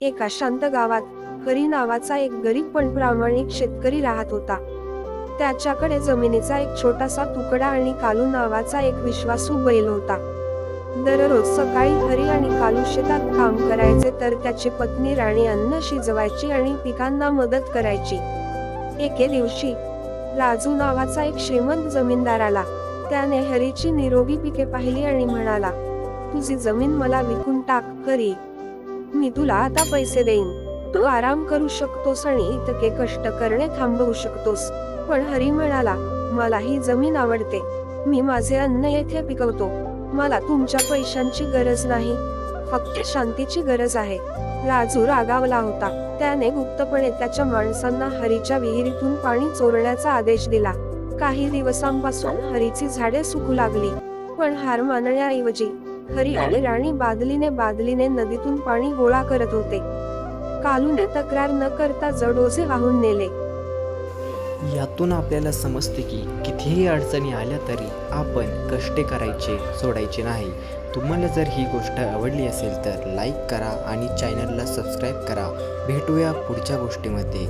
एका शांत गावात हरी नावाचा एक गरीब पण प्रामाणिक शेतकरी राहत होता. त्याच्याकडे जमिनीचा एक छोटासा तुकडा आणि कालू नावाचा एक विश्वासू बैल होता. दररोज सकाळी हरी आणि कालू शेतात काम करायचे तर त्याची पत्नी राणी अन्न शिजवायची आणि पिकांना मदत करायची. एके दिवशी राजू नावाचा एक श्रीमंत जमीनदार आला. त्याने हरीची निरोगी पिके पाहिली आणि म्हणाला, तुझी जमीन मला विकून टाक हरी. मी तुला आता पैसे देईन. तू आराम करू शकतोस आणि इतके कष्ट करणे थांबवू शकतोस. पण हरी म्हणाला, मला ही जमीन आवडते. मी माझे अन्न येथे पिकवतो. मला तुमच्या पैशांची गरज नाही, फक्त शांतीची गरज आहे. राजू रागावला होता. त्याने गुप्तपणे त्याच्या माणसांना हरीच्या विहिरीतून पाणी चोरण्याचा आदेश दिला. काही दिवसांपासून हरीची झाडे सुकू लागली. पण हार मानण्याऐवजी हरी आणि राणी बादलीने नदीतून पाणी गोळा करत होते. कालूने तक्रार न करता जड ओझे वाहून नेले. यातून आपल्याला समजते की कितीही अडचणी आल्या तरी आपण कष्ट करायचे सोडायचे नाही. तुम्हाला जर ही गोष्ट आवडली असेल तर लाईक करा आणि चॅनलला सबस्क्राईब करा. भेटूया पुढच्या गोष्टीमध्ये.